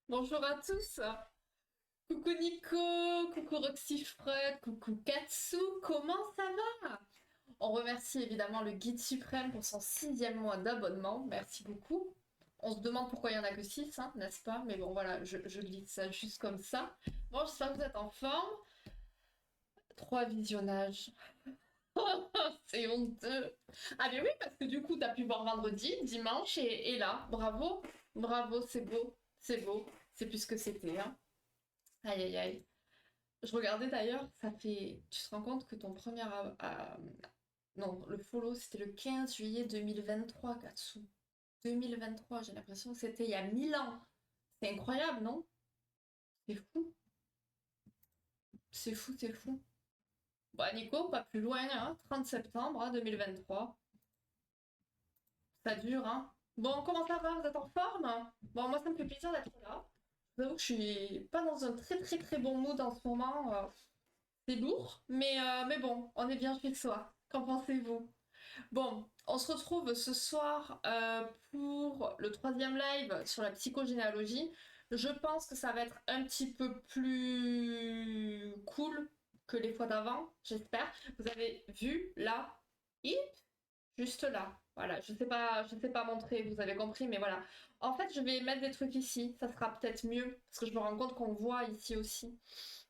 Bonjour à tous. Coucou Nico, coucou Roxy Fred, coucou Katsu, comment ça va? On remercie évidemment le Guide Suprême pour son 6e mois d'abonnement, merci beaucoup. On se demande pourquoi il y en a que 6, hein, n'est-ce pas? Mais bon voilà, je glisse ça juste comme ça. Bon, j'espère que vous êtes en forme. 3 visionnages. C'est honteux. Ah mais oui, parce que du coup, t'as pu voir vendredi, dimanche, et là, bravo, bravo, c'est beau, c'est beau, c'est plus ce que c'était, hein. Aïe aïe aïe. Je regardais d'ailleurs, ça fait. Tu te rends compte que ton premier. Non, le follow c'était le 15 juillet 2023, Katsu. 2023, j'ai l'impression que c'était il y a 1000 ans. C'est incroyable, non? C'est fou. C'est fou, c'est fou. Bah, Nico, pas plus loin, hein. 30 septembre 2023. Ça dure, hein. Bon, comment ça va? Vous êtes en forme? Bon, moi, ça me fait plaisir d'être là. Je vous avoue que je suis pas dans un très très très bon mood en ce moment. C'est lourd, mais bon, on est bien chez soi. Qu'en pensez-vous? Bon, on se retrouve ce soir pour le 3e live sur la psychogénéalogie. Je pense que ça va être un petit peu plus cool que les fois d'avant, j'espère. Vous avez vu là, hip, juste là. Voilà, je sais pas montrer, vous avez compris, mais voilà. En fait, je vais mettre des trucs ici, ça sera peut-être mieux, parce que je me rends compte qu'on voit ici aussi.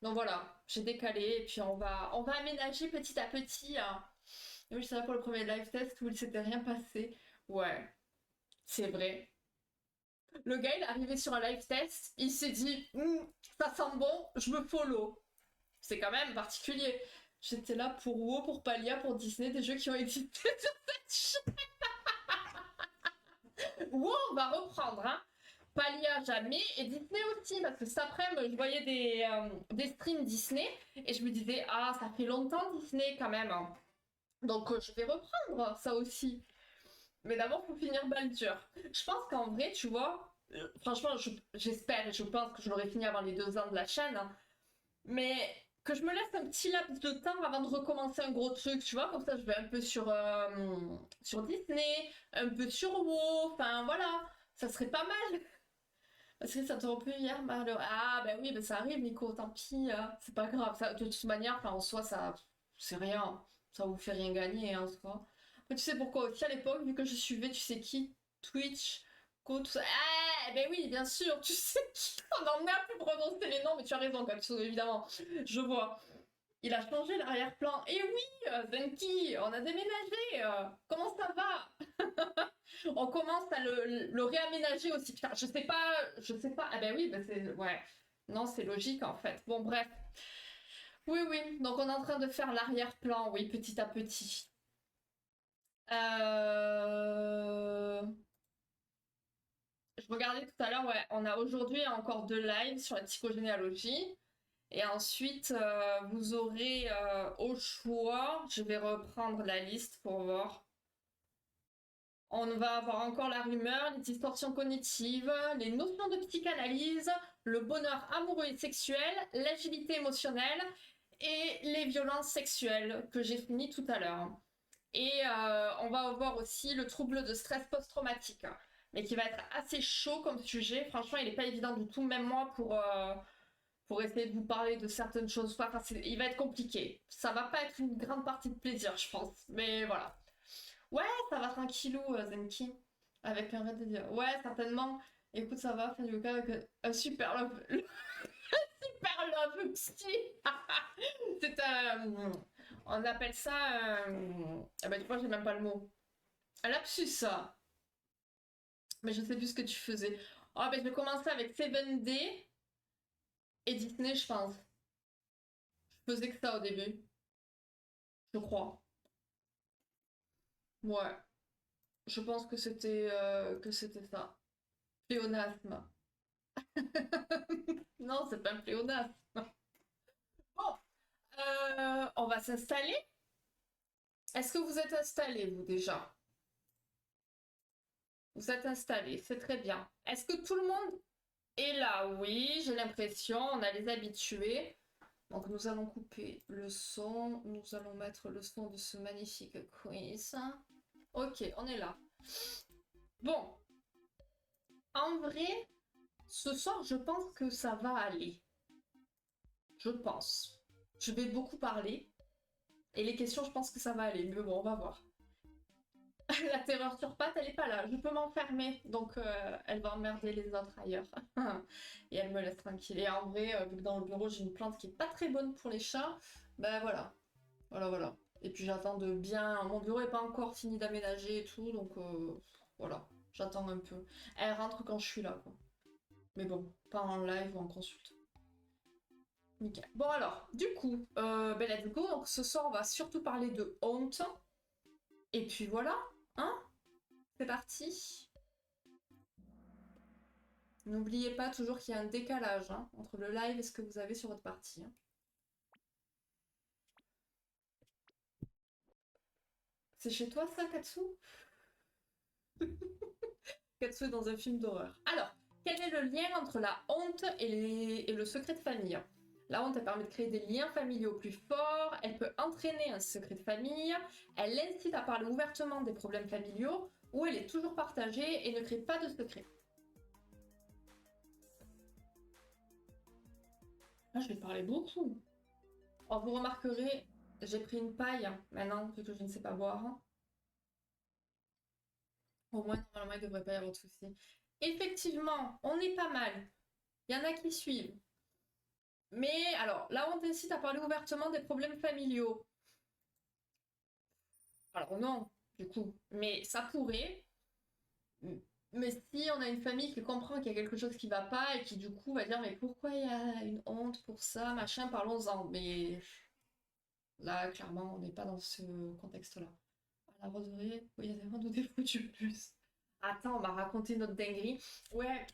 Donc voilà, j'ai décalé, et puis on va aménager petit à petit, hein. Et oui, c'est vrai pour le premier live test où il s'était rien passé. Ouais, c'est vrai. Le gars, il est arrivé sur un live test, il s'est dit, ça sent bon, je me follow. C'est quand même particulier. J'étais là pour WoW, pour Palia, pour Disney, des jeux qui ont existé sur cette chaîne. WoW, on va reprendre, hein. Palia, jamais, et Disney aussi, parce que cet après-midi, je voyais des streams Disney, et je me disais, ah, ça fait longtemps Disney quand même, hein. Donc je vais reprendre ça aussi. Mais d'abord, faut finir Baldur. Je pense qu'en vrai, tu vois, franchement, j'espère et je pense que je l'aurai fini avant les 2 ans de la chaîne, hein, mais que je me laisse un petit laps de temps avant de recommencer un gros truc, tu vois, comme ça je vais un peu sur Disney, un peu sur WoW, enfin voilà, ça serait pas mal. Parce que ça te rompu hier, malheur. Ah ben oui, ben ça arrive, Nico, tant pis, c'est pas grave. Ça, de toute manière, enfin, en soi, ça, c'est rien. Ça vous fait rien gagner, hein, en soi. Mais tu sais pourquoi aussi à l'époque, vu que je suivais, tu sais qui? Twitch, Co, tout ça. Ah ben oui, bien sûr, tu sais qui? On en a plus prononcer les noms, mais tu as raison, Capsule, évidemment. Je vois. Il a changé l'arrière-plan. Et oui, Zenki, on a déménagé. Comment ça va? On commence à le réaménager aussi. Putain, je sais pas. Ah ben oui, ben c'est, ouais. Non, c'est logique en fait. Bon, bref. Oui, oui. Donc on est en train de faire l'arrière-plan, oui, petit à petit. Euh... Je regardais tout à l'heure, ouais, on a aujourd'hui encore 2 lives sur la psychogénéalogie. Et ensuite, vous aurez au choix, je vais reprendre la liste pour voir. On va avoir encore la rumeur, les distorsions cognitives, les notions de psychanalyse, le bonheur amoureux et sexuel, l'agilité émotionnelle et les violences sexuelles que j'ai fini tout à l'heure. Et on va avoir aussi le trouble de stress post-traumatique, mais qui va être assez chaud comme sujet. Franchement, il n'est pas évident du tout, même moi, pour essayer de vous parler de certaines choses. Enfin, il va être compliqué. Ça va pas être une grande partie de plaisir, je pense. Mais voilà. Ouais, ça va tranquillou, Zenki. Avec un vrai délire. Ouais, certainement. Écoute, ça va, Fanyuka, avec un super love. Super love psy. C'est un. On appelle ça. Ah bah, tu vois, j'ai même pas le mot. Un lapsus, ça. Mais je sais plus ce que tu faisais. Oh, ben, je vais commencer avec 7D et Disney, je pense. Je faisais que ça au début. Je crois. Ouais. Je pense que c'était ça. Pléonasme. Non, c'est pas un pléonasme. Bon, on va s'installer. Est-ce que vous êtes installés, vous, déjà? Vous êtes installés, c'est très bien. Est-ce que tout le monde est là? Oui, j'ai l'impression, on a les habitués. Donc nous allons couper le son, nous allons mettre le son de ce magnifique quiz. Ok, on est là. Bon, en vrai, Ce soir, je pense que ça va aller. Je pense. Je vais beaucoup parler. Et les questions, je pense que ça va aller. Mais bon, on va voir. La terreur sur pattes, elle est pas là. Je peux m'enfermer. Donc, elle va emmerder les autres ailleurs. Et elle me laisse tranquille. Et en vrai, vu que dans le bureau, j'ai une plante qui est pas très bonne pour les chats, ben voilà. Voilà. Et puis j'attends de bien... Mon bureau est pas encore fini d'aménager et tout, donc voilà. J'attends un peu. Elle rentre quand je suis là, quoi. Mais bon, pas en live ou en consulte. Nickel. Bon alors, du coup, ben let's go. Donc ce soir, on va surtout parler de honte. Et puis voilà, hein? C'est parti. N'oubliez pas toujours qu'il y a un décalage hein, entre le live et ce que vous avez sur votre partie. Hein. C'est chez toi ça, Katsu? Katsu est dans un film d'horreur. Alors, quel est le lien entre la honte et le secret de famille? La honte, elle permet de créer des liens familiaux plus forts, elle peut entraîner un secret de famille, elle incite à parler ouvertement des problèmes familiaux, ou elle est toujours partagée et ne crée pas de secret. Ah, je vais parler beaucoup. Oh, vous remarquerez, j'ai pris une paille maintenant, vu que je ne sais pas boire. Au moins, normalement, il ne devrait pas y avoir de soucis. Effectivement, on est pas mal. Il y en a qui suivent. Mais alors, la honte incite à parler ouvertement des problèmes familiaux. Alors non, du coup. Mais ça pourrait. Mais si on a une famille qui comprend qu'il y a quelque chose qui va pas et qui du coup va dire mais pourquoi il y a une honte pour ça, machin, parlons-en. Mais là, clairement, on n'est pas dans ce contexte-là. À la roseraie, oui, il y a vraiment de défoutus plus. Attends, on m'a raconté notre dinguerie. Ouais,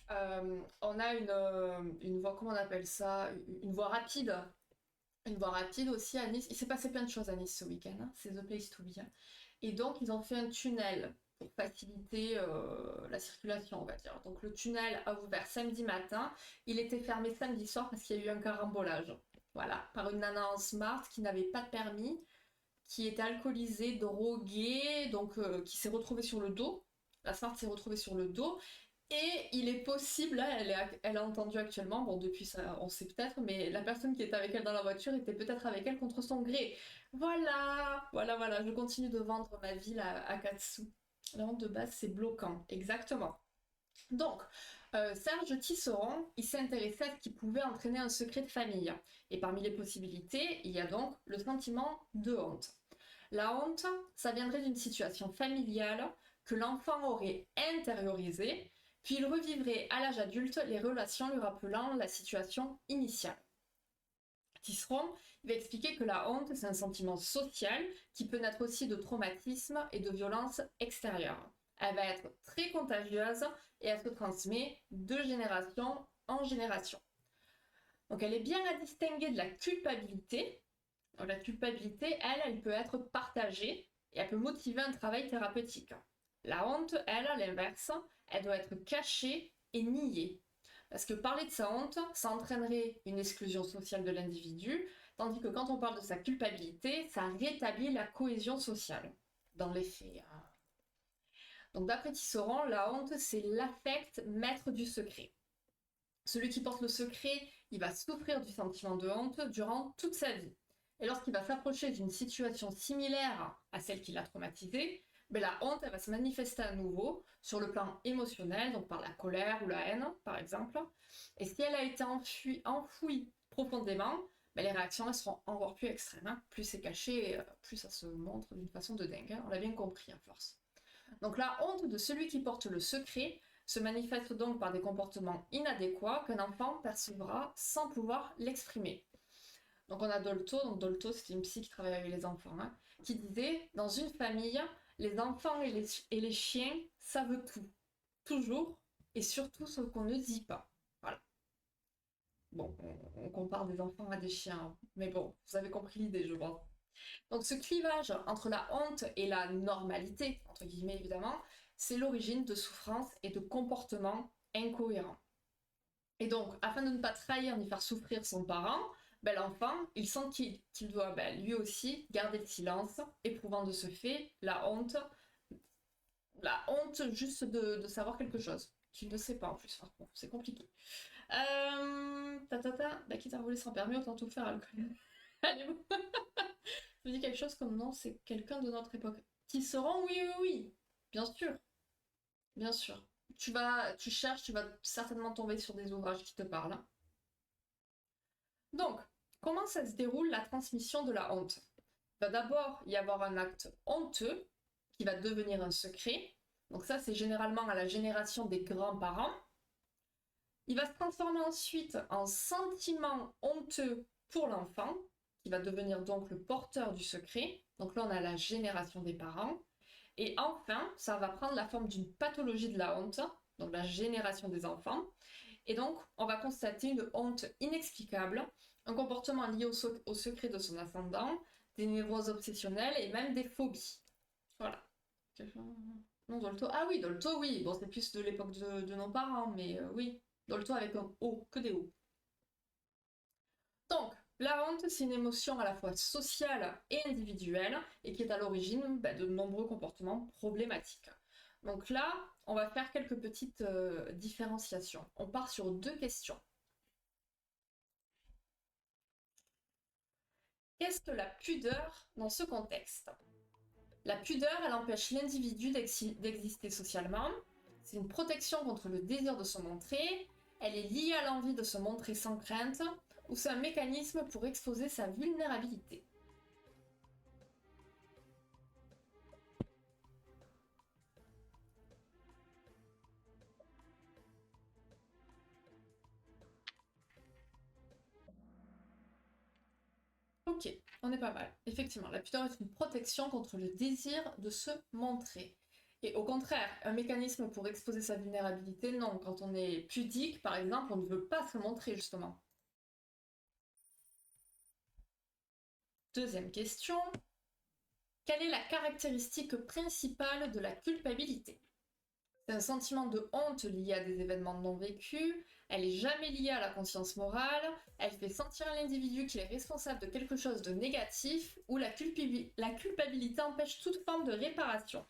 on a une voie, comment on appelle ça? Une voie rapide. Une voie rapide aussi à Nice. Il s'est passé plein de choses à Nice ce week-end. Hein. C'est the place to be. Hein. Et donc, ils ont fait un tunnel pour faciliter la circulation, on va dire. Donc, le tunnel a ouvert samedi matin. Il était fermé samedi soir parce qu'il y a eu un carambolage. Voilà, par une nana en smart qui n'avait pas de permis, qui était alcoolisée, droguée, donc qui s'est retrouvée sur le dos. La smart s'est retrouvée sur le dos. Et il est possible, là, elle a entendu actuellement, bon, depuis ça, on sait peut-être, mais la personne qui était avec elle dans la voiture était peut-être avec elle contre son gré. Voilà, je continue de vendre ma ville à Katsu. La honte de base, c'est bloquant, exactement. Donc, Serge Tisseron, il s'est intéressé à ce qui pouvait entraîner un secret de famille. Et parmi les possibilités, il y a donc le sentiment de honte. La honte, ça viendrait d'une situation familiale que l'enfant aurait intériorisée, puis il revivrait à l'âge adulte les relations lui rappelant la situation initiale. Tisseron va expliquer que la honte, c'est un sentiment social qui peut naître aussi de traumatisme et de violence extérieure. Elle va être très contagieuse et elle se transmet de génération en génération. Donc elle est bien à distinguer de la culpabilité. Donc, la culpabilité, elle peut être partagée et elle peut motiver un travail thérapeutique. La honte, elle, à l'inverse, elle doit être cachée et niée. Parce que parler de sa honte, ça entraînerait une exclusion sociale de l'individu, tandis que quand on parle de sa culpabilité, ça rétablit la cohésion sociale. Dans les faits. Hein. Donc d'après Tisserand, la honte, c'est l'affect maître du secret. Celui qui porte le secret, il va souffrir du sentiment de honte durant toute sa vie. Et lorsqu'il va s'approcher d'une situation similaire à celle qui l'a traumatisé, ben la honte elle va se manifester à nouveau sur le plan émotionnel, donc par la colère ou la haine, par exemple. Et si elle a été enfouie profondément, ben les réactions elles seront encore plus extrêmes. Hein. Plus c'est caché, plus ça se montre d'une façon de dingue. Hein. On l'a bien compris à force. Donc la honte de celui qui porte le secret se manifeste donc par des comportements inadéquats qu'un enfant percevra sans pouvoir l'exprimer. Donc on a Dolto, donc Dolto c'est une psy qui travaille avec les enfants, hein, qui disait, dans une famille, les enfants et les chiens savent tout, toujours, et surtout ce qu'on ne dit pas. Voilà. Bon, on compare des enfants à des chiens, hein, mais bon, vous avez compris l'idée, je pense. Donc ce clivage entre la honte et la normalité, entre guillemets évidemment, c'est l'origine de souffrances et de comportements incohérents. Et donc, afin de ne pas trahir ni faire souffrir son parent, ben, l'enfant, il sent qu'il doit lui aussi garder le silence, éprouvant de ce fait la honte juste de savoir quelque chose. qu'il ne sait pas en plus. Enfin, bon, c'est compliqué. Bah, quitte à rouler sans permis, autant tout faire à l'alcool. Allez, bon. Je me dis quelque chose comme non, c'est quelqu'un de notre époque. Qui se rend, oui, oui, oui. Bien sûr. Bien sûr. Tu cherches, tu vas certainement tomber sur des ouvrages qui te parlent. Donc, comment ça se déroule la transmission de la honte? Il va d'abord y avoir un acte honteux qui va devenir un secret. Donc ça, c'est généralement à la génération des grands-parents. Il va se transformer ensuite en sentiment honteux pour l'enfant, qui va devenir donc le porteur du secret. Donc là, on a la génération des parents. Et enfin, ça va prendre la forme d'une pathologie de la honte, donc la génération des enfants. Et donc, on va constater une honte inexplicable, un comportement lié au secret de son ascendant, des névroses obsessionnelles et même des phobies. Voilà. Non, Dolto. Ah oui, Dolto, oui. Bon, c'est plus de l'époque de nos parents, mais oui. Dolto avec un O, que des O. Donc, la honte, c'est une émotion à la fois sociale et individuelle et qui est à l'origine de nombreux comportements problématiques. Donc là, on va faire quelques petites différenciations. On part sur 2 questions. Qu'est-ce que la pudeur dans ce contexte? La pudeur, elle empêche l'individu d'exister socialement. C'est une protection contre le désir de se montrer. Elle est liée à l'envie de se montrer sans crainte, ou c'est un mécanisme pour exposer sa vulnérabilité. Ok, on est pas mal. Effectivement, la pudeur est une protection contre le désir de se montrer. Et au contraire, un mécanisme pour exposer sa vulnérabilité, non. Quand on est pudique, par exemple, on ne veut pas se montrer, justement. Deuxième question. Quelle est la caractéristique principale de la culpabilité? C'est un sentiment de honte lié à des événements non vécus, elle est jamais liée à la conscience morale, elle fait sentir à l'individu qu'il est responsable de quelque chose de négatif, ou la culpabilité empêche toute forme de réparation.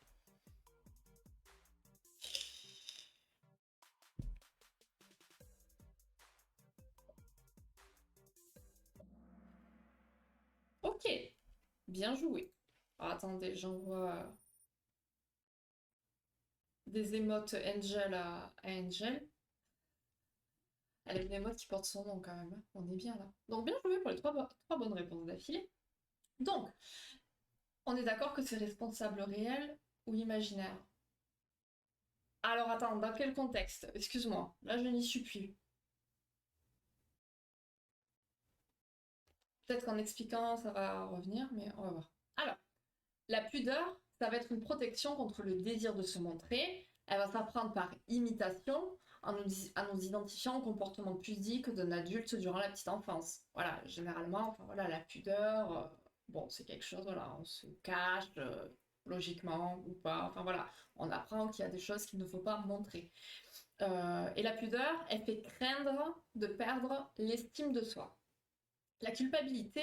Ok, bien joué. Alors, attendez, j'envoie des émotes Angel à Angel. Elle a une émote qui porte son nom quand même, on est bien là. Donc bien joué pour les 3 bonnes réponses d'affilée. Donc, on est d'accord que c'est responsable réel ou imaginaire? Alors attends, dans quel contexte? Excuse-moi, là je n'y suis plus. Peut-être qu'en expliquant ça va revenir, mais on va voir. Alors, la pudeur, ça va être une protection contre le désir de se montrer. Elle va s'apprendre par imitation, en nous identifiant au comportement pudique d'un adulte durant la petite enfance. Voilà, généralement, enfin voilà, la pudeur, bon, c'est quelque chose, voilà, on se cache, logiquement ou pas. Enfin voilà, on apprend qu'il y a des choses qu'il ne faut pas montrer. Et la pudeur, elle fait craindre de perdre l'estime de soi. La culpabilité,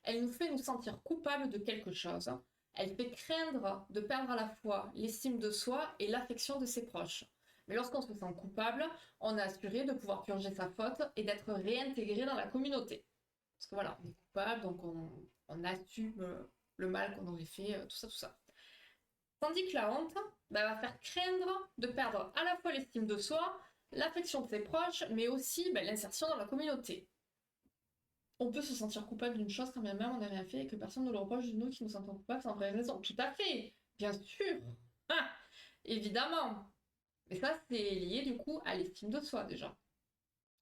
elle nous fait nous sentir coupables de quelque chose. Elle fait craindre de perdre à la fois l'estime de soi et l'affection de ses proches. Mais lorsqu'on se sent coupable, on est assuré de pouvoir purger sa faute et d'être réintégré dans la communauté. Parce que voilà, on est coupable, donc on assume le mal qu'on aurait fait, tout ça, tout ça. Tandis que la honte va faire craindre de perdre à la fois l'estime de soi, l'affection de ses proches, mais aussi l'insertion dans la communauté. On peut se sentir coupable d'une chose quand bien même on n'a rien fait et que personne ne le reproche de nous qui nous sentons coupables sans vraie raison. Tout à fait, bien sûr, ah, évidemment. Mais ça, c'est lié du coup à l'estime de soi déjà.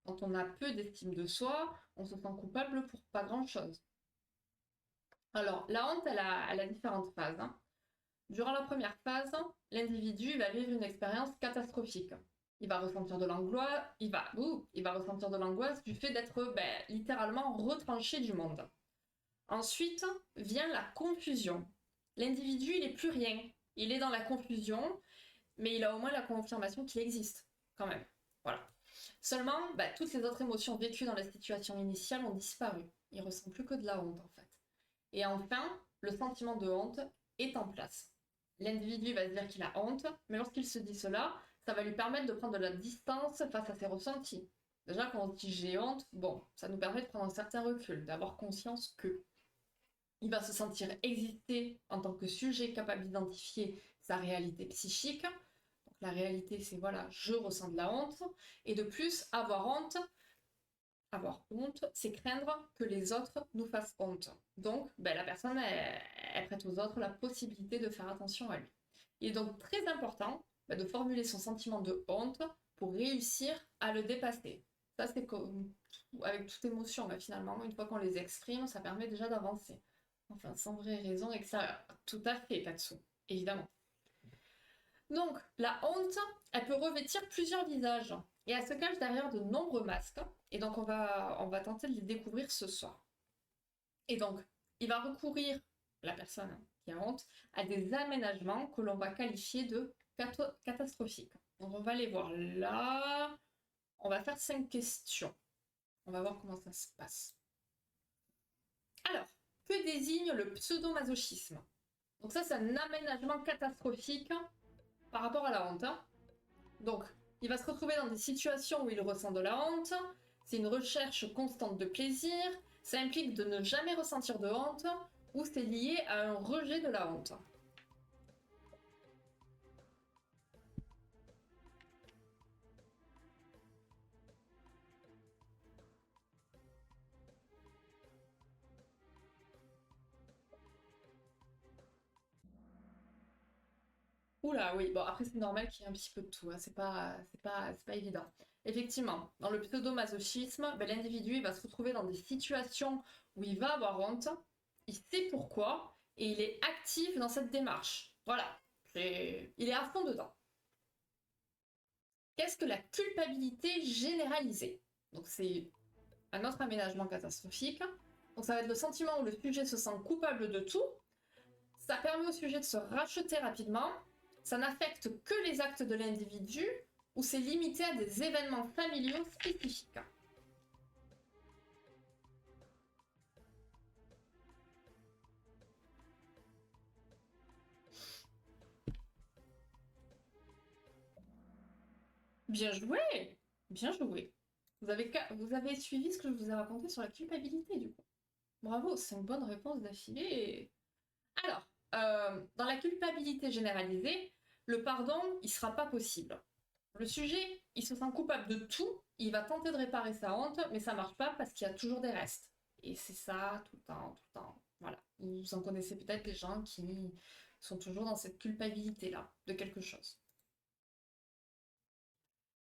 Quand on a peu d'estime de soi, on se sent coupable pour pas grand-chose. Alors, la honte, elle a différentes phases. Hein. Durant la première phase, l'individu va vivre une expérience catastrophique. Il va ressentir de l'angoisse, il va ressentir de l'angoisse du fait d'être littéralement retranché du monde. Ensuite vient la confusion. L'individu, il n'est plus rien. Il est dans la confusion, mais il a au moins la confirmation qu'il existe, quand même. Voilà. Seulement, toutes les autres émotions vécues dans la situation initiale ont disparu. Il ne ressent plus que de la honte, en fait. Et enfin, le sentiment de honte est en place. L'individu va se dire qu'il a honte, mais lorsqu'il se dit cela, ça va lui permettre de prendre de la distance face à ses ressentis. Déjà, quand on dit j'ai honte, bon, ça nous permet de prendre un certain recul, d'avoir conscience que il va se sentir exister en tant que sujet capable d'identifier sa réalité psychique. Donc la réalité, c'est voilà, je ressens de la honte. Et de plus, avoir honte, c'est craindre que les autres nous fassent honte. Donc, ben, la personne, elle prête aux autres la possibilité de faire attention à lui. Il est donc très important ben, de formuler son sentiment de honte pour réussir à le dépasser. Ça, c'est comme avec toute émotion, ben, finalement, une fois qu'on les exprime, ça permet déjà d'avancer. Enfin, sans vraie raison, et que ça, tout à fait, Tatsu, évidemment. Donc, la honte, elle peut revêtir plusieurs visages et elle se cache derrière de nombreux masques. Et donc, on va tenter de les découvrir ce soir. Et donc, il va recourir, la personne qui a honte, à des aménagements que l'on va qualifier de catastrophiques. Donc, on va les voir là. On va faire 5 questions. On va voir comment ça se passe. Alors, que désigne le pseudo-masochisme? Donc ça, c'est un aménagement catastrophique par rapport à la honte. Donc, il va se retrouver dans des situations où il ressent de la honte, c'est une recherche constante de plaisir, ça implique de ne jamais ressentir de honte, ou c'est lié à un rejet de la honte. Oula, oui, bon, après c'est normal qu'il y ait un petit peu de tout, hein. C'est pas évident. Effectivement, dans le pseudo-masochisme, ben, l'individu il va se retrouver dans des situations où il va avoir honte, il sait pourquoi, et il est actif dans cette démarche. Voilà, il est à fond dedans. Qu'est-ce que la culpabilité généralisée? Donc c'est un autre aménagement catastrophique. Donc ça va être le sentiment où le sujet se sent coupable de tout. Ça permet au sujet de se racheter rapidement. Ça n'affecte que les actes de l'individu ou c'est limité à des événements familiaux spécifiques. Bien joué! Bien joué. Vous avez suivi ce que je vous ai raconté sur la culpabilité, du coup. Bravo, c'est une bonne réponse d'affilée. Alors, dans la culpabilité généralisée, le pardon, il sera pas possible. Le sujet, il se sent coupable de tout, il va tenter de réparer sa honte, mais ça marche pas parce qu'il y a toujours des restes. Et c'est ça, tout le temps, tout le temps. Voilà. Vous en connaissez peut-être des gens qui sont toujours dans cette culpabilité-là, de quelque chose.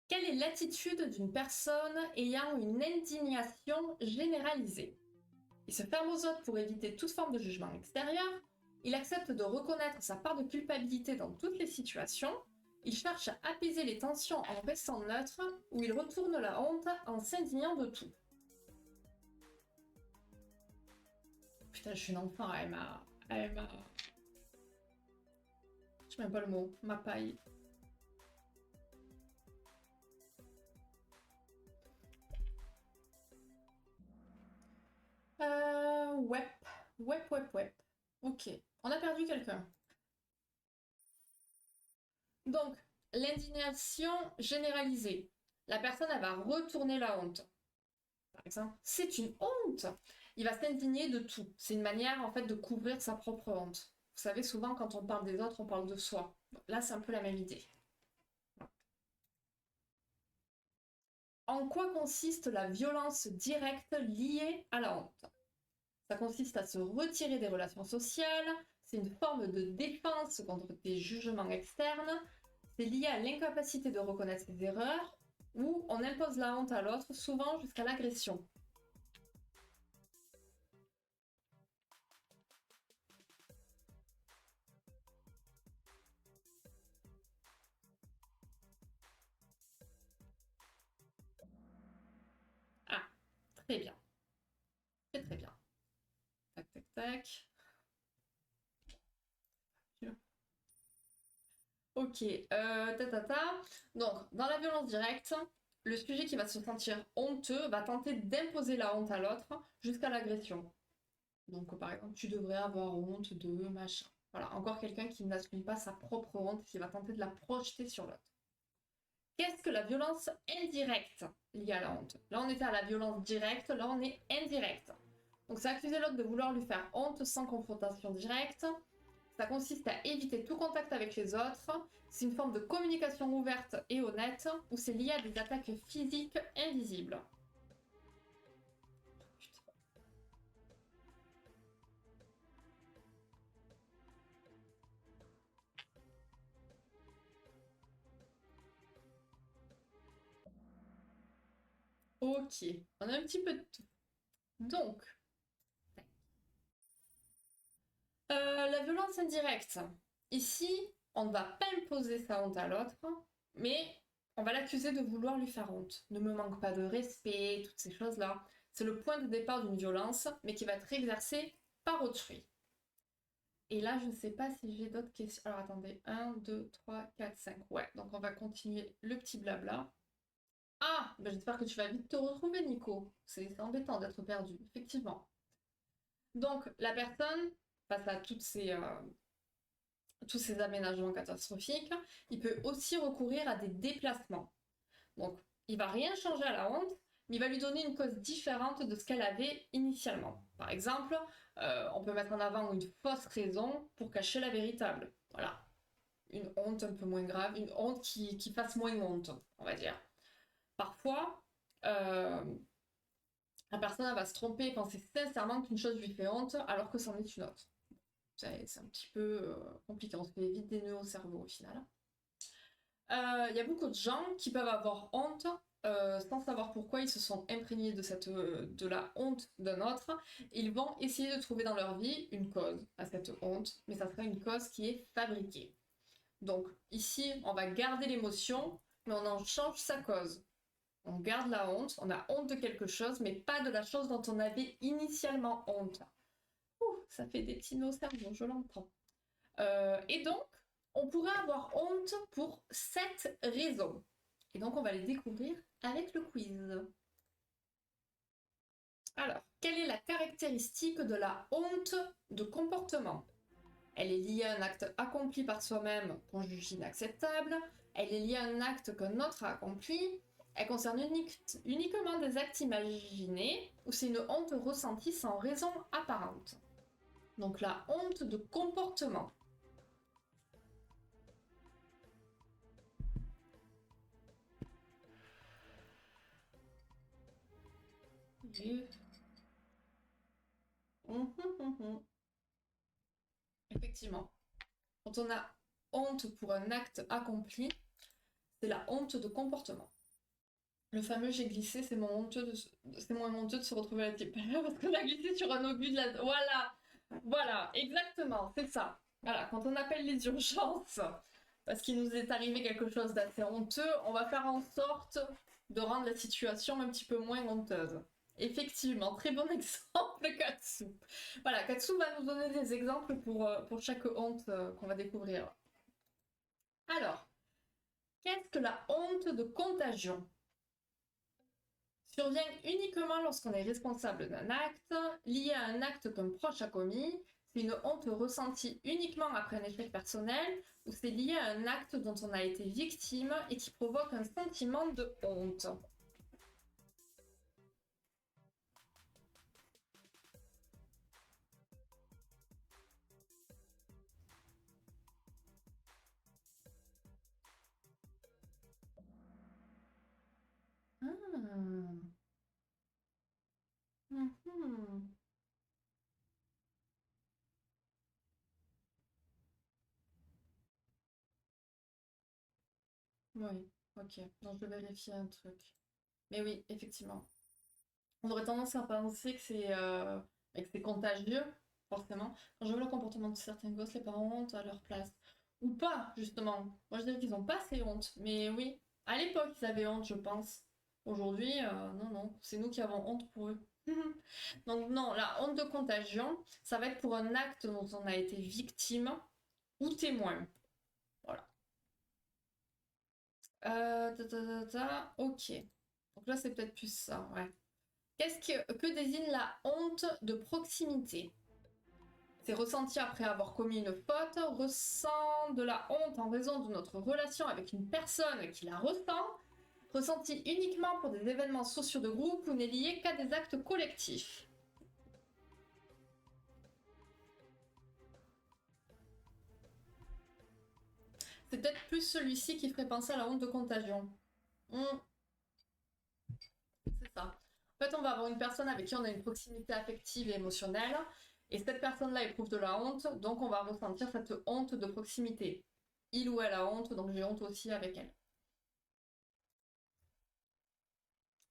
Quelle est l'attitude d'une personne ayant une indignation généralisée? Il se ferme aux autres pour éviter toute forme de jugement extérieur. Il accepte de reconnaître sa part de culpabilité dans toutes les situations. Il cherche à apaiser les tensions en restant neutre, ou il retourne la honte en s'indignant de tout. Putain, je suis une enfant, elle m'a... Je sais même pas le mot, ma paille. Ouais. Ok, on a perdu quelqu'un. Donc, l'indignation généralisée. La personne, elle va retourner la honte. Par exemple, c'est une honte. Il va s'indigner de tout. C'est une manière, en fait, de couvrir sa propre honte. Vous savez, souvent, quand on parle des autres, on parle de soi. Là, c'est un peu la même idée. En quoi consiste la violence directe liée à la honte? Ça consiste à se retirer des relations sociales, c'est une forme de défense contre des jugements externes, c'est lié à l'incapacité de reconnaître ses erreurs, ou on impose la honte à l'autre, souvent jusqu'à l'agression. Ah, très bien. Très bien. Tac. Ok, Donc, dans la violence directe, le sujet qui va se sentir honteux va tenter d'imposer la honte à l'autre jusqu'à l'agression. Donc, par exemple, tu devrais avoir honte de machin. Voilà, encore quelqu'un qui n'assume pas sa propre honte, qui va tenter de la projeter sur l'autre. Qu'est-ce que la violence indirecte liée à la honte? Là, on était à la violence directe, là, on est indirecte. Donc, c'est accuser l'autre de vouloir lui faire honte sans confrontation directe. Ça consiste à éviter tout contact avec les autres. C'est une forme de communication ouverte et honnête, ou c'est lié à des attaques physiques invisibles. Ok, on a un petit peu de tout. Donc, la violence indirecte. Ici, on ne va pas imposer sa honte à l'autre, mais on va l'accuser de vouloir lui faire honte. Ne me manque pas de respect, toutes ces choses-là. C'est le point de départ d'une violence, mais qui va être exercée par autrui. Et là, je ne sais pas si j'ai d'autres questions. Alors attendez, 1, 2, 3, 4, 5. Ouais, donc on va continuer le petit blabla. Ah, ben j'espère que tu vas vite te retrouver, Nico. C'est embêtant d'être perdu, effectivement. Donc, la personne, face à tous ces aménagements catastrophiques, il peut aussi recourir à des déplacements. Donc, il va rien changer à la honte, mais il va lui donner une cause différente de ce qu'elle avait initialement. Par exemple, on peut mettre en avant une fausse raison pour cacher la véritable. Voilà. Une honte un peu moins grave, une honte qui fasse moins honte, on va dire. Parfois, la personne va se tromper et penser sincèrement qu'une chose lui fait honte alors que c'en est une autre. C'est un petit peu compliqué, on se fait vite des nœuds au cerveau au final. Il y a beaucoup de gens qui peuvent avoir honte sans savoir pourquoi ils se sont imprégnés de la honte d'un autre. Ils vont essayer de trouver dans leur vie une cause à cette honte, mais ça sera une cause qui est fabriquée. Donc ici, on va garder l'émotion, mais on en change sa cause. On garde la honte, on a honte de quelque chose, mais pas de la chose dont on avait initialement honte. Ouh, ça fait des petits nœuds au cerveau, je l'entends. Et donc, on pourrait avoir honte pour 7 raisons. Et donc, on va les découvrir avec le quiz. Alors, quelle est la caractéristique de la honte de comportement? Elle est liée à un acte accompli par soi-même qu'on juge inacceptable. Elle est liée à un acte qu'un autre a accompli. Elle concerne uniquement des actes imaginés ou c'est une honte ressentie sans raison apparente. Donc la honte de comportement. Effectivement. Quand on a honte pour un acte accompli, c'est la honte de comportement. Le fameux j'ai glissé, c'est moins honteux de se retrouver à la type parce qu'on a glissé sur un obus de la... Voilà, exactement, c'est ça. Voilà, quand on appelle les urgences parce qu'il nous est arrivé quelque chose d'assez honteux, on va faire en sorte de rendre la situation un petit peu moins honteuse. Effectivement, très bon exemple, Katsu. Voilà, Katsu va nous donner des exemples pour chaque honte qu'on va découvrir. Alors, qu'est-ce que la honte de contagion? Survient uniquement lorsqu'on est responsable d'un acte, lié à un acte qu'un proche a commis, c'est une honte ressentie uniquement après un échec personnel, ou c'est lié à un acte dont on a été victime et qui provoque un sentiment de honte. Ah. Mhm. Oui, ok. Donc je vais vérifier un truc. Mais oui, effectivement. On aurait tendance à penser que c'est contagieux, forcément. Quand je vois le comportement de certains gosses, les parents ont honte à leur place. Ou pas, justement. Moi, je dirais qu'ils n'ont pas assez honte. Mais oui, à l'époque, ils avaient honte, je pense. Aujourd'hui, non, non. C'est nous qui avons honte pour eux. Donc non, la honte de contagion, ça va être pour un acte dont on a été victime ou témoin. Voilà. Ok. Donc là, c'est peut-être plus ça, ouais. Que désigne la honte de proximité? C'est ressenti après avoir commis une faute, ressent de la honte en raison de notre relation avec une personne qui la ressent, ressenti uniquement pour des événements sociaux de groupe ou n'est lié qu'à des actes collectifs. C'est peut-être plus celui-ci qui ferait penser à la honte de contagion. C'est ça. En fait, on va avoir une personne avec qui on a une proximité affective et émotionnelle, et cette personne-là éprouve de la honte, donc on va ressentir cette honte de proximité. Il ou elle a honte, donc j'ai honte aussi avec elle.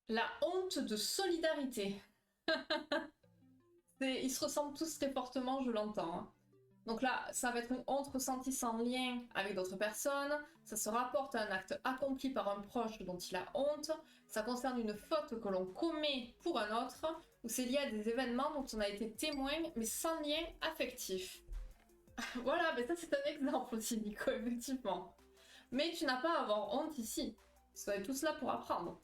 La honte de solidarité. Ils se ressemblent tous très fortement, je l'entends. Hein. Donc là, ça va être une honte ressentie sans lien avec d'autres personnes. Ça se rapporte à un acte accompli par un proche dont il a honte. Ça concerne une faute que l'on commet pour un autre, ou c'est lié à des événements dont on a été témoin, mais sans lien affectif. Voilà, mais ça c'est un exemple aussi, Nico, effectivement. Mais tu n'as pas à avoir honte ici. On est tous là pour apprendre.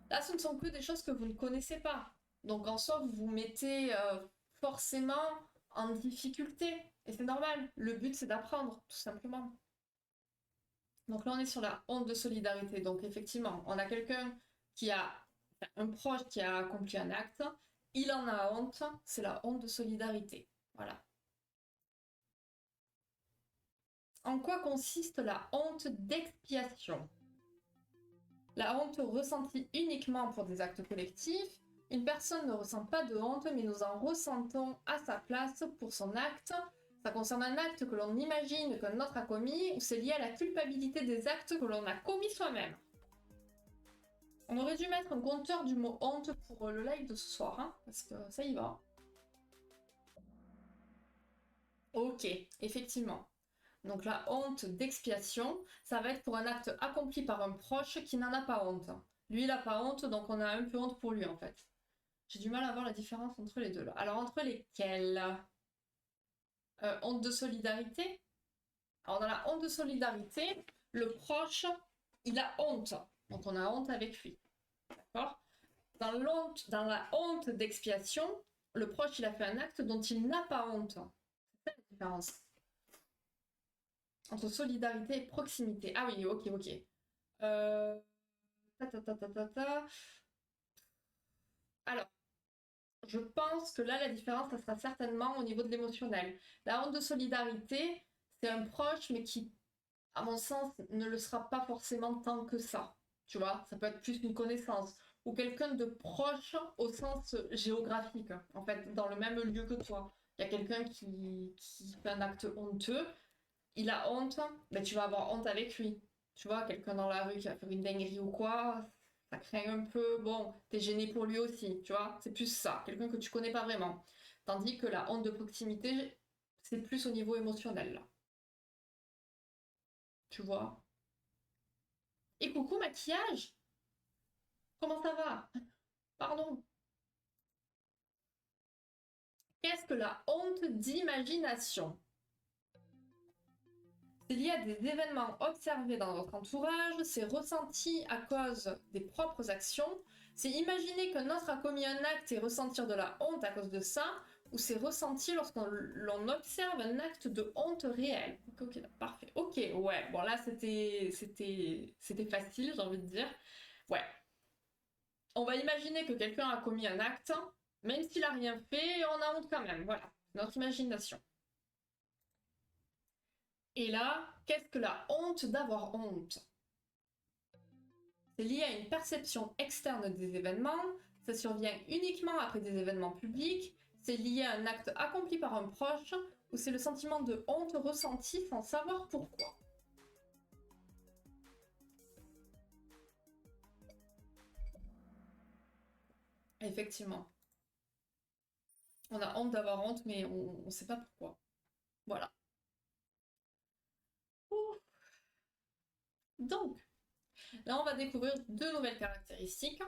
Là, ce ne sont que des choses que vous ne connaissez pas. Donc en soi, vous vous mettez forcément en difficulté. Et c'est normal. Le but, c'est d'apprendre, tout simplement. Donc là, on est sur la honte de solidarité. Donc effectivement, on a quelqu'un qui a un proche qui a accompli un acte. Il en a honte. C'est la honte de solidarité. Voilà. En quoi consiste la honte d'expiation? La honte ressentie uniquement pour des actes collectifs. Une personne ne ressent pas de honte, mais nous en ressentons à sa place pour son acte. Ça concerne un acte que l'on imagine qu'un autre a commis, ou c'est lié à la culpabilité des actes que l'on a commis soi-même. On aurait dû mettre un compteur du mot honte pour le live de ce soir, hein, parce que ça y va. Ok, effectivement. Donc la honte d'expiation, ça va être pour un acte accompli par un proche qui n'en a pas honte. Lui, il n'a pas honte, donc on a un peu honte pour lui, en fait. J'ai du mal à voir la différence entre les deux, là. Alors, entre lesquels honte de solidarité. Alors, dans la honte de solidarité, le proche, il a honte. Donc, on a honte avec lui. D'accord. Dans la honte d'expiation, le proche, il a fait un acte dont il n'a pas honte. C'est ça la différence. Entre solidarité et proximité. Ah oui, ok. Alors, je pense que là, la différence, ça sera certainement au niveau de l'émotionnel. La honte de solidarité, c'est un proche, mais qui, à mon sens, ne le sera pas forcément tant que ça. Tu vois, ça peut être plus une connaissance. Ou quelqu'un de proche au sens géographique, en fait, dans le même lieu que toi. Il y a quelqu'un qui fait un acte honteux, il a honte, ben tu vas avoir honte avec lui. Tu vois, quelqu'un dans la rue qui va faire une dinguerie ou quoi, ça craint un peu, bon, t'es gêné pour lui aussi, tu vois, c'est plus ça, quelqu'un que tu connais pas vraiment. Tandis que la honte de proximité, c'est plus au niveau émotionnel, là. Tu vois. Et coucou, maquillage! Comment ça va? Pardon. Qu'est-ce que la honte d'imagination? C'est lié à des événements observés dans votre entourage, c'est ressenti à cause des propres actions, c'est imaginer qu'un autre a commis un acte et ressentir de la honte à cause de ça, ou c'est ressenti lorsqu'on observe un acte de honte réel. Ok, parfait. Ok, ouais, bon là c'était facile, j'ai envie de dire. Ouais. On va imaginer que quelqu'un a commis un acte, même s'il a rien fait, on a honte quand même. Voilà, notre imagination. Et là, qu'est-ce que la honte d'avoir honte? C'est lié à une perception externe des événements, ça survient uniquement après des événements publics, c'est lié à un acte accompli par un proche, ou c'est le sentiment de honte ressenti sans savoir pourquoi. Effectivement. On a honte d'avoir honte, mais on ne sait pas pourquoi. Voilà. Ouh. Donc, là, on va découvrir deux nouvelles caractéristiques.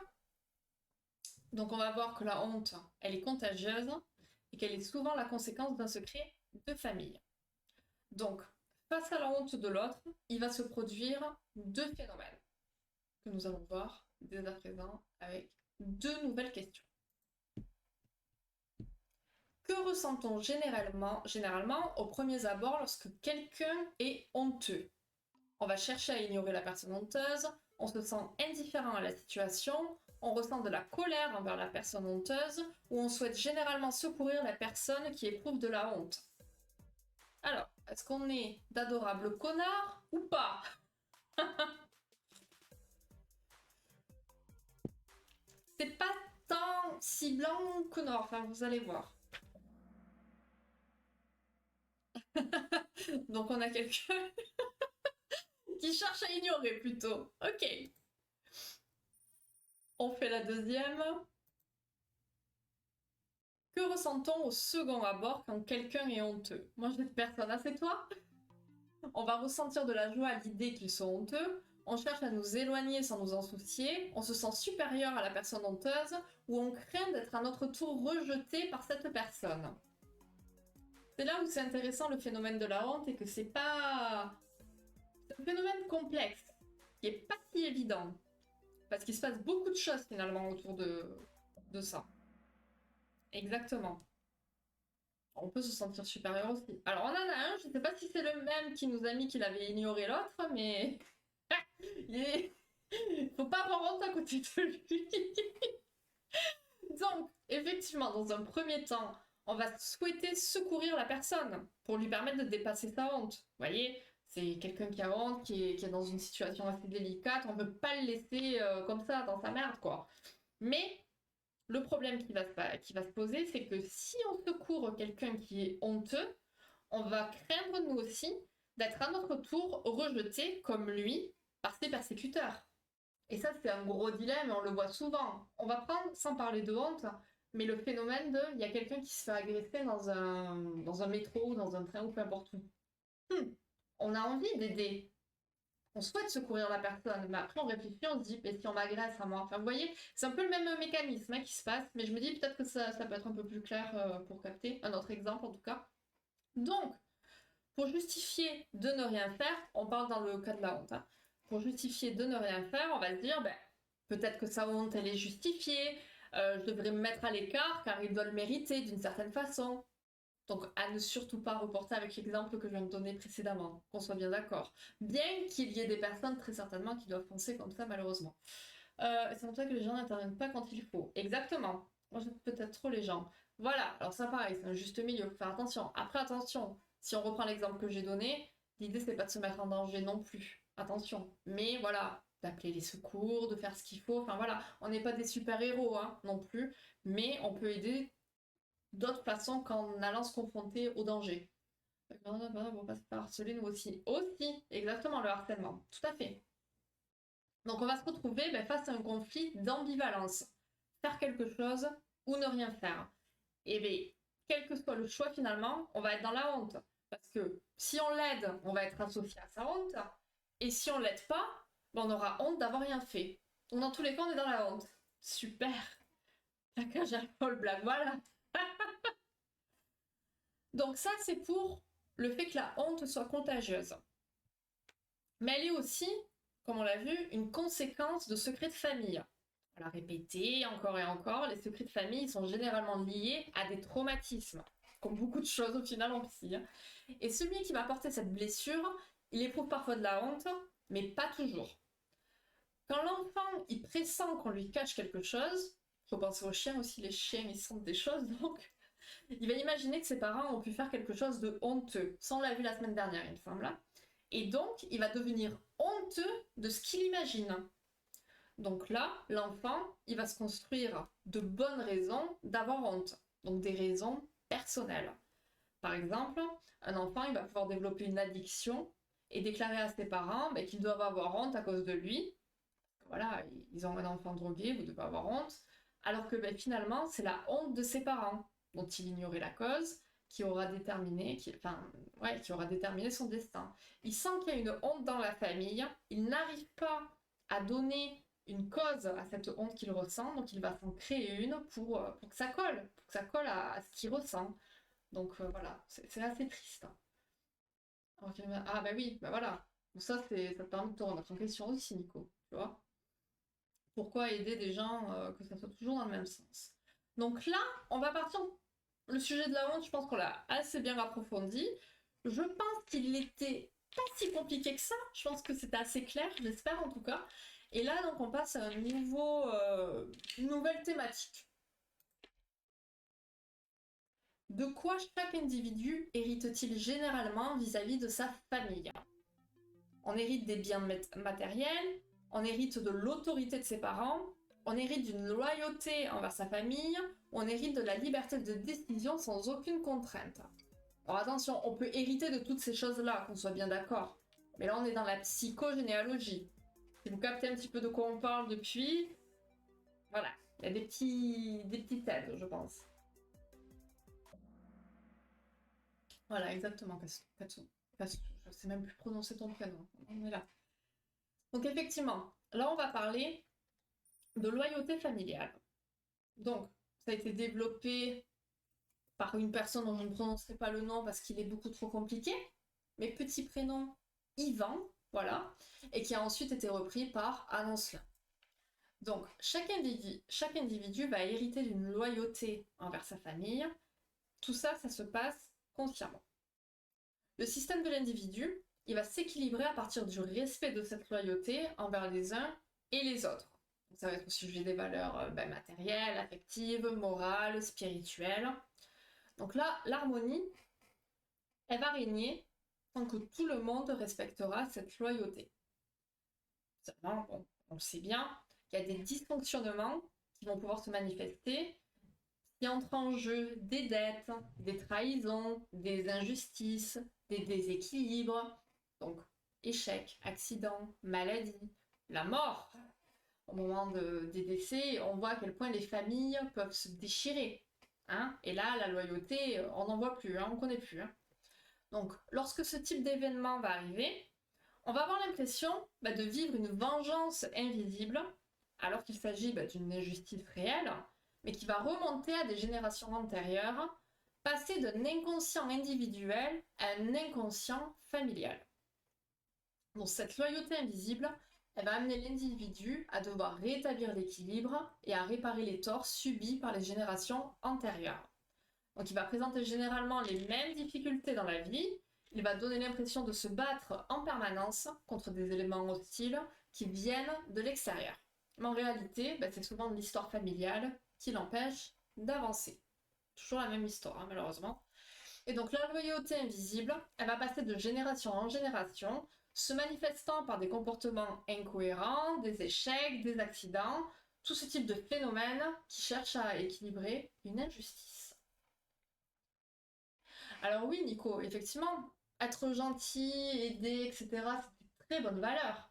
Donc, on va voir que la honte, elle est contagieuse et qu'elle est souvent la conséquence d'un secret de famille. Donc, face à la honte de l'autre, il va se produire deux phénomènes que nous allons voir dès à présent avec deux nouvelles questions. Que ressent-on généralement aux premiers abords lorsque quelqu'un est honteux? On va chercher à ignorer la personne honteuse, on se sent indifférent à la situation, on ressent de la colère envers la personne honteuse, ou on souhaite généralement secourir la personne qui éprouve de la honte. Alors, est-ce qu'on est d'adorables connards ou pas? C'est pas tant si blanc que noir, enfin vous allez voir. Donc on a quelqu'un qui cherche à ignorer plutôt. Ok. On fait la deuxième. Que ressent-on au second abord quand quelqu'un est honteux? Moi, je dis personne, ah, c'est toi? On va ressentir de la joie à l'idée qu'ils sont honteux. On cherche à nous éloigner sans nous en soucier. On se sent supérieur à la personne honteuse ou on craint d'être à notre tour rejeté par cette personne. C'est là où c'est intéressant le phénomène de la honte et que c'est pas... C'est un phénomène complexe qui est pas si évident. Parce qu'il se passe beaucoup de choses finalement autour de ça. Exactement. On peut se sentir supérieur aussi. Alors on en a un, je sais pas si c'est le même qui nous a mis qu'il avait ignoré l'autre, mais... Faut pas avoir honte à côté de lui. Donc, effectivement, dans un premier temps, on va souhaiter secourir la personne pour lui permettre de dépasser sa honte. Vous voyez, c'est quelqu'un qui a honte, qui est dans une situation assez délicate, on ne peut pas le laisser comme ça dans sa merde, quoi. Mais le problème qui va se poser, c'est que si on secourt quelqu'un qui est honteux, on va craindre nous aussi d'être à notre tour rejeté comme lui par ses persécuteurs. Et ça, c'est un gros dilemme, on le voit souvent. On va prendre, sans parler de honte, mais le phénomène de, il y a quelqu'un qui se fait agresser dans un métro, dans un train ou peu importe où. On a envie d'aider. On souhaite secourir la personne, mais après on réfléchit, on se dit, mais si on m'agresse à moi. Enfin, vous voyez, c'est un peu le même mécanisme qui se passe, mais je me dis peut-être que ça peut être un peu plus clair pour capter. Un autre exemple en tout cas. Donc, pour justifier de ne rien faire, on parle dans le cas de la honte, hein. Pour justifier de ne rien faire, on va se dire, ben, peut-être que sa honte, elle est justifiée, je devrais me mettre à l'écart car il doit le mériter d'une certaine façon. Donc, à ne surtout pas reporter avec l'exemple que je viens de donner précédemment, qu'on soit bien d'accord. Bien qu'il y ait des personnes, très certainement, qui doivent penser comme ça, malheureusement. C'est pour ça que les gens n'interviennent pas quand il faut. Exactement. Moi, j'aime peut-être trop les gens. Voilà, alors ça pareil, c'est un juste milieu, faut faire attention. Après, attention, si on reprend l'exemple que j'ai donné, l'idée c'est pas de se mettre en danger non plus. Attention. Mais voilà, d'appeler les secours, de faire ce qu'il faut. Enfin voilà, on n'est pas des super-héros hein, non plus, mais on peut aider d'autres façons qu'en allant se confronter au danger. On va pas se faire harceler nous aussi. Aussi, exactement, le harcèlement. Tout à fait. Donc on va se retrouver face à un conflit d'ambivalence. Faire quelque chose ou ne rien faire. Et bien, quel que soit le choix finalement, on va être dans la honte. Parce que si on l'aide, on va être associé à sa honte. Et si on l'aide pas, on aura honte d'avoir rien fait. Donc dans tous les cas, on est dans la honte. Super. La cage à Paul Black, voilà. Donc ça, c'est pour le fait que la honte soit contagieuse. Mais elle est aussi, comme on l'a vu, une conséquence de secrets de famille. On l'a répété encore et encore, les secrets de famille sont généralement liés à des traumatismes, comme beaucoup de choses au final en psy. Et celui qui va porter cette blessure, il éprouve parfois de la honte, mais pas toujours. Quand l'enfant, il pressent qu'on lui cache quelque chose, il faut penser aux chiens aussi, les chiens, ils sentent des choses, donc il va imaginer que ses parents ont pu faire quelque chose de honteux. Ça, on l'a vu la semaine dernière, il me semble. Et donc, il va devenir honteux de ce qu'il imagine. Donc là, l'enfant, il va se construire de bonnes raisons d'avoir honte. Donc des raisons personnelles. Par exemple, un enfant, il va pouvoir développer une addiction et déclarer à ses parents qu'ils doivent avoir honte à cause de lui. Voilà, ils ont un enfant drogué, vous devez avoir honte. Alors que finalement, c'est la honte de ses parents, dont il ignorait la cause, qui aura déterminé son destin. Il sent qu'il y a une honte dans la famille, il n'arrive pas à donner une cause à cette honte qu'il ressent, donc il va s'en créer une pour que ça colle à ce qu'il ressent. Donc voilà, c'est assez triste. Alors, ah bah oui, bah voilà. Donc ça te permet de te remettre en question aussi, Nico, tu vois. Pourquoi aider des gens que ça soit toujours dans le même sens. Donc là, on va partir Le sujet de la honte, je pense qu'on l'a assez bien approfondi. Je pense qu'il était pas si compliqué que ça. Je pense que c'était assez clair, j'espère en tout cas. Et là, donc, on passe à une nouvelle thématique. De quoi chaque individu hérite-t-il généralement vis-à-vis de sa famille? On hérite des biens matériels, on hérite de l'autorité de ses parents, on hérite d'une loyauté envers sa famille, on hérite de la liberté de décision sans aucune contrainte. Alors attention, on peut hériter de toutes ces choses-là, qu'on soit bien d'accord. Mais là, on est dans la psychogénéalogie. Si vous captez un petit peu de quoi on parle depuis, voilà, il y a des petites aides, je pense. Voilà, exactement, Katsu. Je sais même plus prononcer ton prénom. On est là. Donc effectivement, là on va parler de loyauté familiale. Donc, ça a été développé par une personne dont je ne prononcerai pas le nom parce qu'il est beaucoup trop compliqué, mais petit prénom Ivan, voilà, et qui a ensuite été repris par Alain Ancelin. Donc, chaque individu va hériter d'une loyauté envers sa famille. Tout ça, ça se passe consciemment. Le système de l'individu, il va s'équilibrer à partir du respect de cette loyauté envers les uns et les autres. Donc, ça va être au sujet des valeurs matérielles, affectives, morales, spirituelles. Donc là, l'harmonie, elle va régner tant que tout le monde respectera cette loyauté. Seulement, bon, on le sait bien, il y a des dysfonctionnements qui vont pouvoir se manifester qui entrent en jeu des dettes, des trahisons, des injustices, des déséquilibres, donc échecs, accidents, maladies, la mort. Au moment des décès, on voit à quel point les familles peuvent se déchirer. Hein, et là, la loyauté, on n'en voit plus, hein, on ne connaît plus. Hein. Donc, lorsque ce type d'événement va arriver, on va avoir l'impression de vivre une vengeance invisible, alors qu'il s'agit d'une injustice réelle, mais qui va remonter à des générations antérieures, passer d'un inconscient individuel à un inconscient familial. Donc cette loyauté invisible, elle va amener l'individu à devoir rétablir l'équilibre et à réparer les torts subis par les générations antérieures. Donc il va présenter généralement les mêmes difficultés dans la vie, il va donner l'impression de se battre en permanence contre des éléments hostiles qui viennent de l'extérieur. Mais en réalité, c'est souvent l'histoire familiale qui l'empêche d'avancer. Toujours la même histoire, hein, malheureusement. Et donc la loyauté invisible, elle va passer de génération en génération, se manifestant par des comportements incohérents, des échecs, des accidents, tout ce type de phénomènes qui cherchent à équilibrer une injustice. Alors oui, Nico, effectivement, être gentil, aider, etc., c'est une très bonne valeur.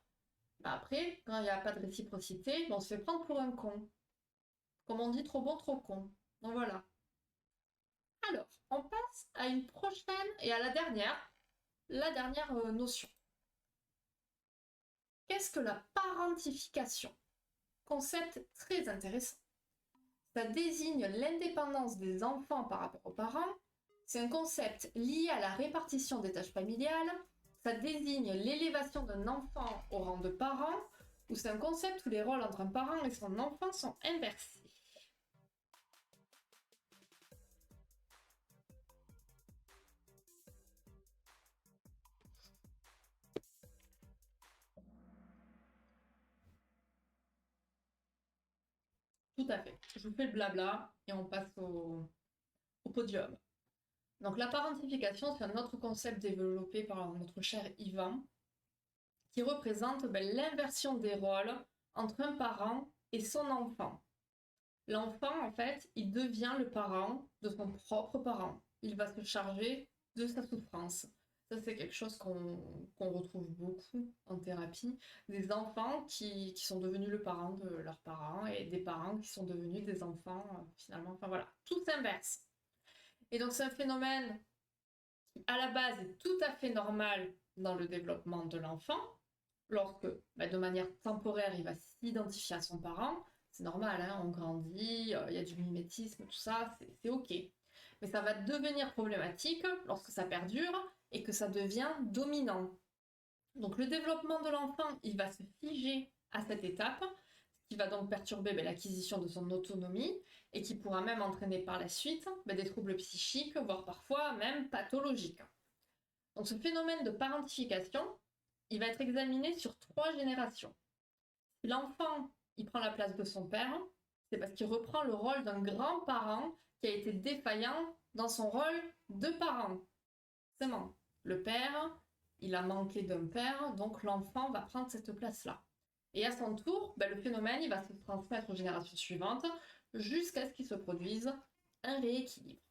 Après, quand il n'y a pas de réciprocité, on se fait prendre pour un con. Comme on dit, trop bon, trop con. Donc voilà. Alors, on passe à une prochaine et à la dernière notion. Qu'est-ce que la parentification? Concept très intéressant. Ça désigne l'indépendance des enfants par rapport aux parents. C'est un concept lié à la répartition des tâches familiales. Ça désigne l'élévation d'un enfant au rang de parent. Ou c'est un concept où les rôles entre un parent et son enfant sont inversés. Tout à fait. Je vous fais le blabla et on passe au podium. Donc la parentification, c'est un autre concept développé par notre cher Yvan, qui représente l'inversion des rôles entre un parent et son enfant. L'enfant, en fait, il devient le parent de son propre parent. Il va se charger de sa souffrance. Ça, c'est quelque chose qu'on retrouve beaucoup en thérapie. Des enfants qui sont devenus le parent de leurs parents et des parents qui sont devenus des enfants, finalement. Enfin voilà, tout s'inverse. Et donc, c'est un phénomène qui, à la base, est tout à fait normal dans le développement de l'enfant. Lorsque, de manière temporaire, il va s'identifier à son parent, c'est normal, hein, on grandit, il y a du mimétisme, tout ça, c'est ok. Mais ça va devenir problématique lorsque ça perdure et que ça devient dominant. Donc le développement de l'enfant, il va se figer à cette étape, qui va donc perturber l'acquisition de son autonomie et qui pourra même entraîner par la suite des troubles psychiques, voire parfois même pathologiques. Donc ce phénomène de parentification, il va être examiné sur 3 générations. Si l'enfant, il prend la place de son père, c'est parce qu'il reprend le rôle d'un grand-parent qui a été défaillant dans son rôle de parent. Forcément, le père, il a manqué d'un père, donc l'enfant va prendre cette place-là. Et à son tour, le phénomène il va se transmettre aux générations suivantes jusqu'à ce qu'il se produise un rééquilibre.